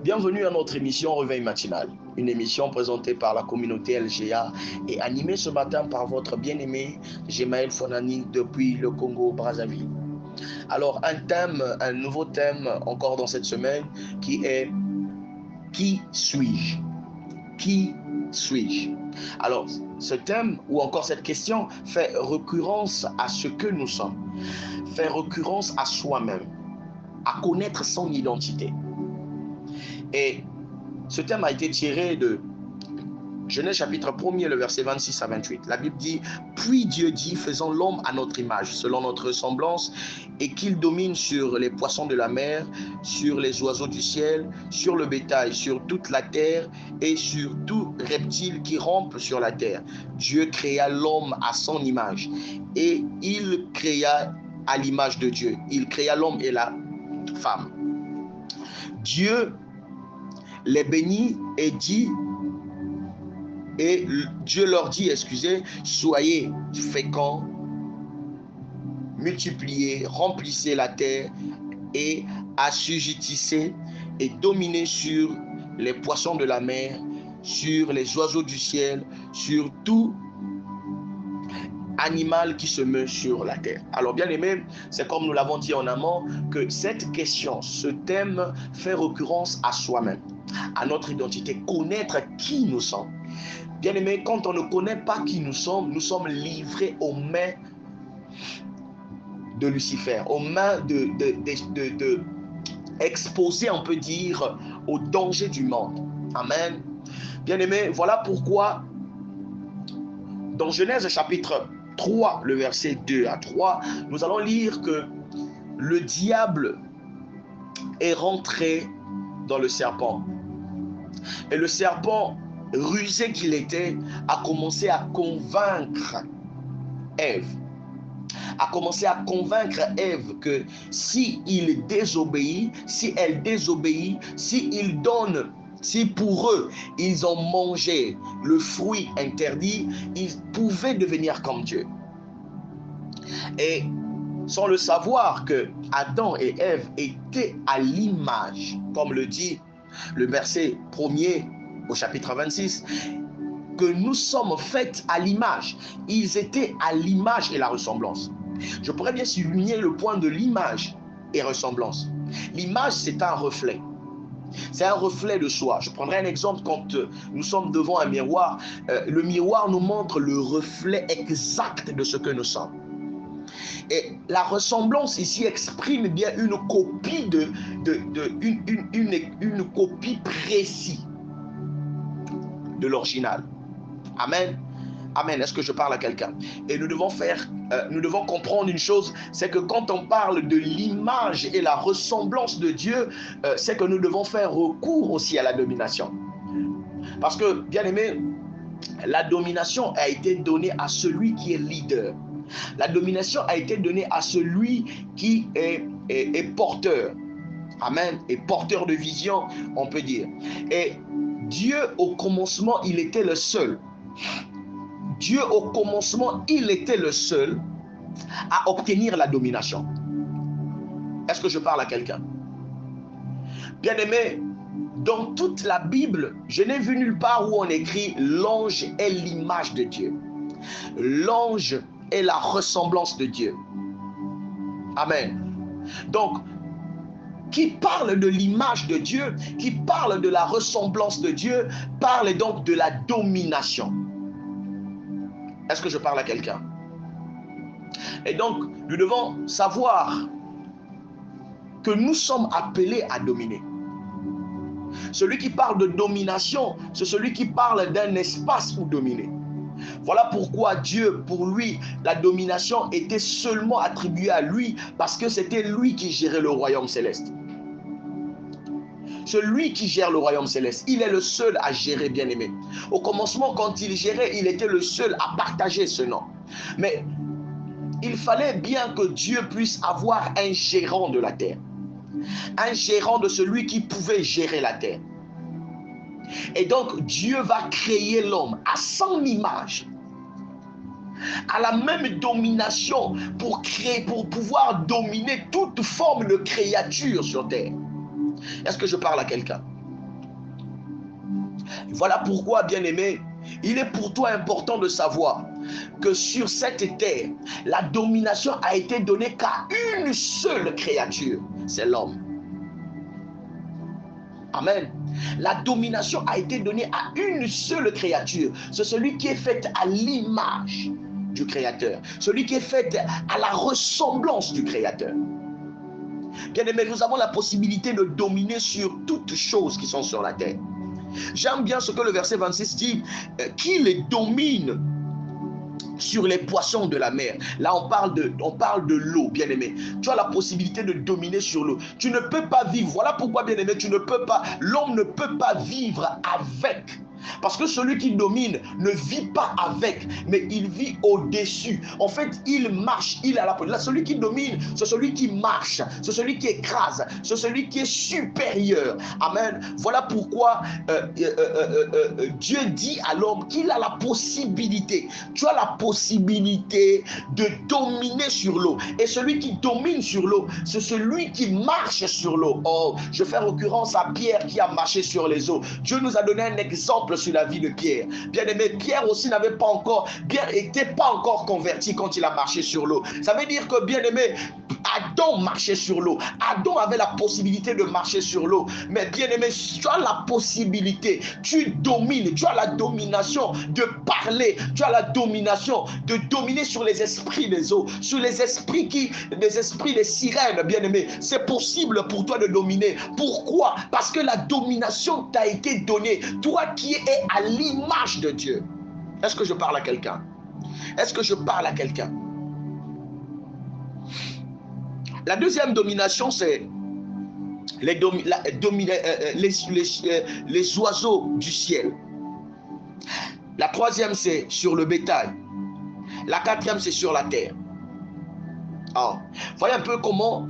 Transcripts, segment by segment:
Bienvenue à notre émission Réveil matinal, une émission présentée par la communauté LGA et animée ce matin par votre bien-aimé Gemaël Fonani depuis le Congo-Brazzaville. Alors un nouveau thème encore dans cette semaine qui est « Qui suis-je » Qui suis-je? Alors ce thème ou encore cette question fait récurrence à ce que nous sommes, fait récurrence à soi-même, à connaître son identité. Et ce thème a été tiré de Genèse chapitre 1er, le verset 26 à 28. La Bible dit, « Puis Dieu dit, faisons l'homme à notre image, selon notre ressemblance, et qu'il domine sur les poissons de la mer, sur les oiseaux du ciel, sur le bétail, sur toute la terre, et sur tout reptile qui rampe sur la terre. Dieu créa l'homme à son image, et il créa à l'image de Dieu. Il créa l'homme et la femme. Dieu les bénit et dit, et Dieu leur dit, soyez féconds, multipliez, remplissez la terre et assujettissez et dominez sur les poissons de la mer, sur les oiseaux du ciel, sur tout animal qui se meut sur la terre. » Alors bien aimé, c'est comme nous l'avons dit en amont, que cette question, ce thème fait récurrence à soi-même, à notre identité, connaître qui nous sommes. Bien aimé, quand on ne connaît pas qui nous sommes livrés aux mains de Lucifer, aux mains exposés, on peut dire, au danger du monde. Amen. Bien aimé, voilà pourquoi dans Genèse chapitre 3, le verset 2 à 3, nous allons lire que le diable est rentré dans le serpent. Et le serpent, rusé qu'il était, a commencé à convaincre Ève. A commencé à convaincre Ève que si elle désobéit, si pour eux, ils ont mangé le fruit interdit, ils pouvaient devenir comme Dieu. Et sans le savoir que Adam et Ève étaient à l'image, comme le dit le verset 1er au chapitre 26, que nous sommes faits à l'image. Ils étaient à l'image et la ressemblance. Je pourrais bien souligner le point de l'image et ressemblance. L'image, c'est un reflet. C'est un reflet de soi. Je prendrai un exemple quand nous sommes devant un miroir. Le miroir nous montre le reflet exact de ce que nous sommes. Et la ressemblance ici exprime bien une copie une copie précise de l'original. Amen. Amen. Est-ce que je parle à quelqu'un? Et nous devons comprendre une chose, c'est que quand on parle de l'image et la ressemblance de Dieu, c'est que nous devons faire recours aussi à la domination. Parce que, bien aimé, la domination a été donnée à celui qui est leader. La domination a été donnée à celui qui est porteur. Amen. Et porteur de vision, on peut dire. Et Dieu, au commencement, il était le seul. Dieu, au commencement, il était le seul à obtenir la domination. Est-ce que je parle à quelqu'un? Bien aimé, dans toute la Bible, je n'ai vu nulle part où on écrit « l'ange est l'image de Dieu ». L'ange est la ressemblance de Dieu. Amen. Donc, qui parle de l'image de Dieu, qui parle de la ressemblance de Dieu, parle donc de la domination. Est-ce que je parle à quelqu'un? Et donc, nous devons savoir que nous sommes appelés à dominer. Celui qui parle de domination, c'est celui qui parle d'un espace où dominer. Voilà pourquoi Dieu, pour lui, la domination était seulement attribuée à lui, parce que c'était lui qui gérait le royaume céleste. Celui qui gère le royaume céleste, il est le seul à gérer, bien aimé. Au commencement, quand il gérait, il était le seul à partager ce nom. Mais il fallait bien que Dieu puisse avoir un gérant de la terre. Un gérant de celui qui pouvait gérer la terre. Et donc, Dieu va créer l'homme à son image, à la même domination pour pouvoir dominer toute forme de créature sur terre. Est-ce que je parle à quelqu'un? Voilà pourquoi, bien-aimé, il est pour toi important de savoir que sur cette terre, la domination a été donnée qu'à une seule créature, c'est l'homme. Amen. La domination a été donnée à une seule créature. C'est celui qui est fait à l'image du Créateur. Celui qui est fait à la ressemblance du Créateur. Bien-aimés, nous avons la possibilité de dominer sur toutes choses qui sont sur la terre. J'aime bien ce que le verset 26 dit, qui les domine sur les poissons de la mer. Là, on parle de l'eau, bien-aimé. Tu as la possibilité de dominer sur l'eau. Tu ne peux pas vivre. Voilà pourquoi, bien-aimé, l'homme ne peut pas vivre avec. Parce que celui qui domine ne vit pas avec, mais il vit au-dessus. En fait, il marche, il a la... Celui qui domine, c'est celui qui marche, c'est celui qui écrase, c'est celui qui est supérieur. Amen. Voilà pourquoi Dieu dit à l'homme qu'il a la possibilité. Tu as la possibilité de dominer sur l'eau. Et celui qui domine sur l'eau, c'est celui qui marche sur l'eau. Oh, je fais référence à Pierre qui a marché sur les eaux. Dieu nous a donné un exemple sur la vie de Pierre. Bien-aimé, Pierre aussi n'était pas encore converti quand il a marché sur l'eau. Ça veut dire que, bien-aimé, Adam marchait sur l'eau. Adam avait la possibilité de marcher sur l'eau. Mais bien-aimé, tu as la possibilité, tu domines, tu as la domination de parler, tu as la domination de dominer sur les esprits des eaux, sur les esprits des sirènes, bien-aimé. C'est possible pour toi de dominer. Pourquoi? Parce que la domination t'a été donnée. Toi qui es à l'image de Dieu. Est-ce que je parle à quelqu'un? Est-ce que je parle à quelqu'un? La deuxième domination, c'est les oiseaux du ciel. La troisième, c'est sur le bétail. La quatrième, c'est sur la terre. Oh. Voyez un peu comment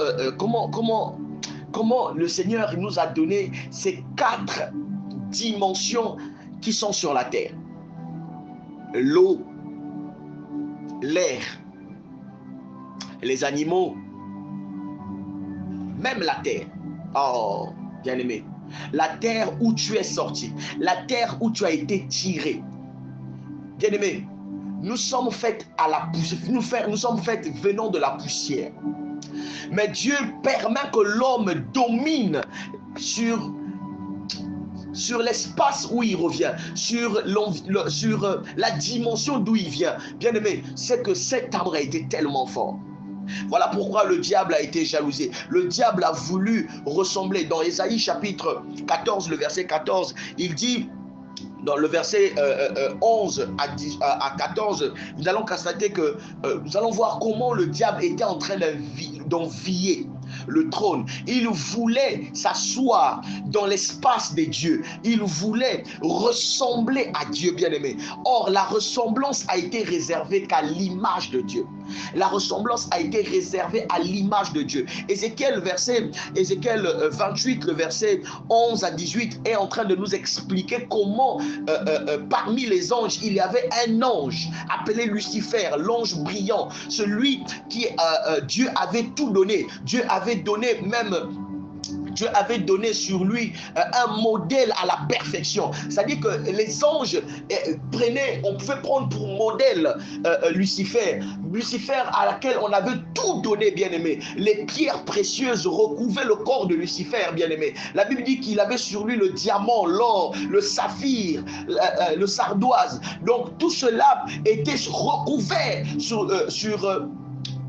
le Seigneur nous a donné ces 4 dimensions qui sont sur la terre. L'eau, l'air, les animaux, même la terre. Oh, bien-aimé. La terre où tu es sorti, la terre où tu as été tiré. Bien-aimé, nous sommes faits à la poussière, nous sommes faits venant de la poussière. Mais Dieu permet que l'homme domine sur l'espace où il revient, sur la dimension d'où il vient. Bien-aimé, c'est que cet arbre a été tellement fort. Voilà pourquoi le diable a été jalousé. Le diable a voulu ressembler. Dans Ésaïe chapitre 14, le verset 14, il dit, dans le verset 11 à 14, nous allons constater que nous allons voir comment le diable était en train d'envier le trône. Il voulait s'asseoir dans l'espace des dieux. Il voulait ressembler à Dieu, bien-aimé. Or, la ressemblance a été réservée qu'à l'image de Dieu. La ressemblance a été réservée à l'image de Dieu. Ézéchiel 28, le verset 11 à 18 est en train de nous expliquer comment parmi les anges, il y avait un ange appelé Lucifer, l'ange brillant, celui qui Dieu avait tout donné. Dieu avait donné sur lui un modèle à la perfection. C'est-à-dire que les anges on pouvait prendre pour modèle Lucifer. Lucifer à laquelle on avait tout donné, bien-aimé. Les pierres précieuses recouvraient le corps de Lucifer, bien-aimé. La Bible dit qu'il avait sur lui le diamant, l'or, le saphir, le sardoise. Donc tout cela était recouvert sur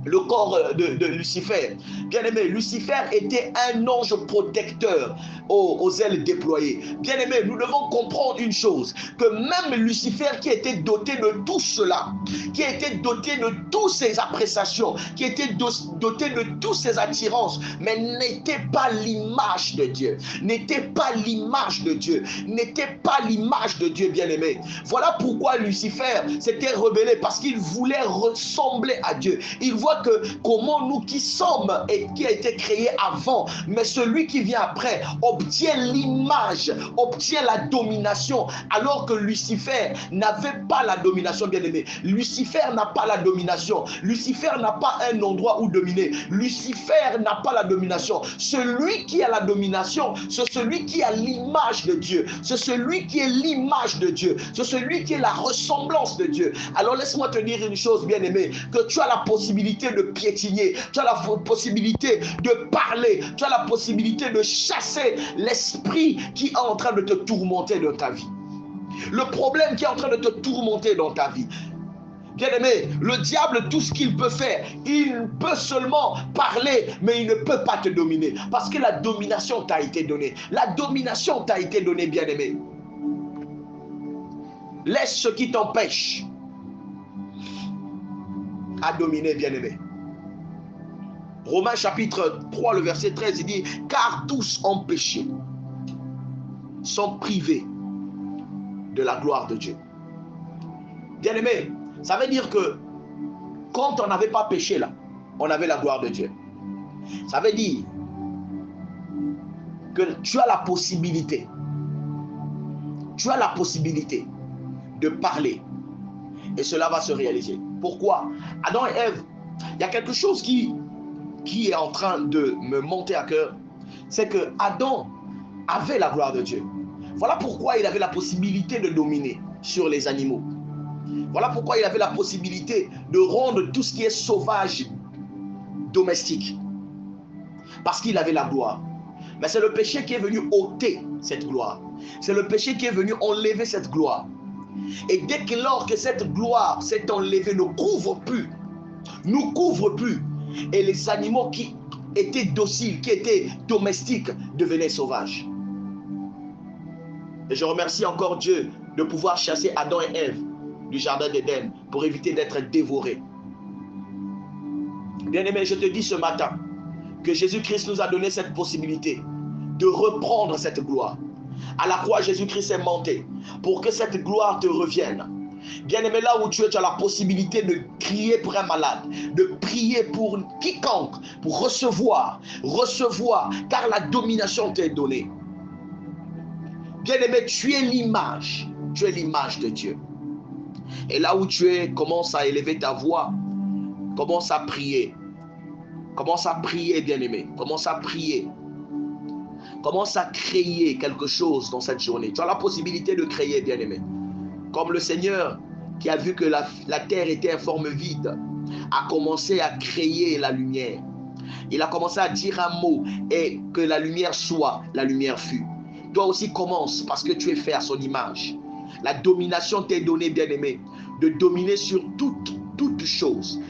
le corps de Lucifer. Bien-aimé, Lucifer était un ange protecteur aux ailes déployées. Bien-aimé, nous devons comprendre une chose, que même Lucifer qui était doté de tout cela, qui était doté de toutes ses appréciations, qui était doté de toutes ses attirances, mais n'était pas l'image de Dieu, n'était pas l'image de Dieu, n'était pas l'image de Dieu, bien-aimé. Voilà pourquoi Lucifer s'était rebellé, parce qu'il voulait ressembler à Dieu. Il voit voit que comment nous qui sommes et qui a été créé avant, mais celui qui vient après obtient l'image, obtient la domination, alors que Lucifer n'avait pas la domination, bien aimé. Lucifer n'a pas la domination. Lucifer n'a pas un endroit où dominer. Lucifer n'a pas la domination. Celui qui a la domination, c'est celui qui a l'image de Dieu. C'est celui qui est l'image de Dieu. C'est celui qui est la ressemblance de Dieu. Alors laisse-moi te dire une chose, bien aimé, que tu as la possibilité de piétiner, tu as la possibilité de parler, tu as la possibilité de chasser l'esprit qui est en train de te tourmenter dans ta vie. Le problème qui est en train de te tourmenter dans ta vie. Bien-aimé, le diable, tout ce qu'il peut faire, il peut seulement parler, mais il ne peut pas te dominer. Parce que la domination t'a été donnée. La domination t'a été donnée, bien-aimé. Laisse ce qui t'empêche à dominer, bien-aimé. Romains chapitre 3, le verset 13, il dit « Car tous ont péché, sont privés de la gloire de Dieu. » Bien-aimé, ça veut dire que quand on n'avait pas péché là, on avait la gloire de Dieu. Ça veut dire que tu as la possibilité de parler et cela va se réaliser. Pourquoi? Adam et Ève, il y a quelque chose qui est en train de me monter à cœur, c'est que Adam avait la gloire de Dieu. Voilà pourquoi il avait la possibilité de dominer sur les animaux. Voilà pourquoi il avait la possibilité de rendre tout ce qui est sauvage domestique. Parce qu'il avait la gloire. Mais c'est le péché qui est venu ôter cette gloire. C'est le péché qui est venu enlever cette gloire. Et dès que lors que cette gloire s'est enlevée, nous couvre plus. Et les animaux qui étaient dociles, qui étaient domestiques, devenaient sauvages. Et je remercie encore Dieu de pouvoir chasser Adam et Ève du jardin d'Éden pour éviter d'être dévorés. Bien-aimé, je te dis ce matin que Jésus-Christ nous a donné cette possibilité de reprendre cette gloire. À la croix, Jésus-Christ est monté pour que cette gloire te revienne. Bien-aimé, là où tu es, tu as la possibilité de crier pour un malade, de prier pour quiconque, pour recevoir, car la domination t'est donnée. Bien-aimé, tu es l'image de Dieu. Et là où tu es, commence à élever ta voix, commence à prier. Commence à prier, bien-aimé. Commence à prier. Commence à créer quelque chose dans cette journée. Tu as la possibilité de créer, bien-aimé. Comme le Seigneur qui a vu que la terre était en forme vide, a commencé à créer la lumière. Il a commencé à dire un mot et que la lumière soit, la lumière fut. Toi aussi commence parce que tu es fait à son image. La domination t'est donnée, bien-aimé, de dominer sur toute chose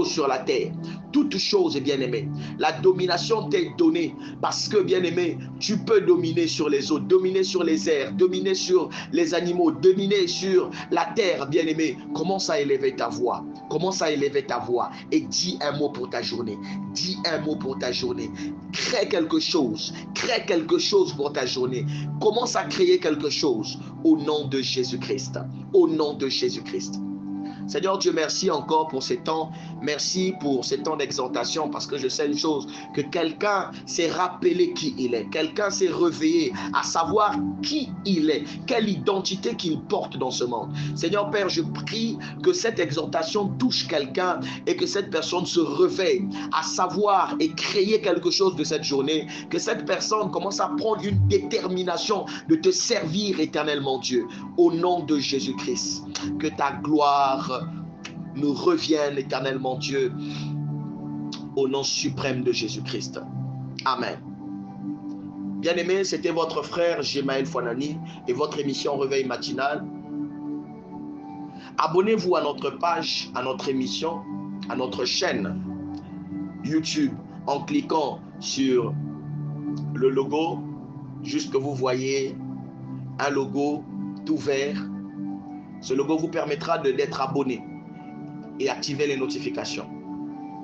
sur la terre, toute chose, bien-aimé. La domination t'est donnée parce que, bien-aimé, tu peux dominer sur les eaux, dominer sur les airs, dominer sur les animaux, dominer sur la terre, bien-aimé. Commence à élever ta voix. Commence à élever ta voix et dis un mot pour ta journée. Dis un mot pour ta journée. Crée quelque chose pour ta journée. Commence à créer quelque chose au nom de Jésus-Christ. Au nom de Jésus-Christ. Seigneur Dieu, merci encore pour ces temps. Merci pour ces temps d'exaltation parce que je sais une chose, que quelqu'un s'est rappelé qui il est. Quelqu'un s'est réveillé à savoir qui il est, quelle identité qu'il porte dans ce monde. Seigneur Père, je prie que cette exaltation touche quelqu'un et que cette personne se réveille à savoir et créer quelque chose de cette journée. Que cette personne commence à prendre une détermination de te servir éternellement, Dieu. Au nom de Jésus-Christ, que ta gloire nous revienne éternellement, Dieu, au nom suprême de Jésus-Christ. Amen. Bien-aimés, c'était votre frère Gemaël Fouanani et votre émission Réveil matinal. Abonnez-vous à notre page, à notre émission, à notre chaîne YouTube en cliquant sur le logo, juste que vous voyez un logo tout vert. Ce logo vous permettra d'être abonné et activer les notifications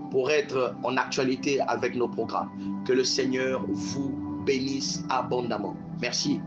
pour être en actualité avec nos programmes. Que le Seigneur vous bénisse abondamment. Merci.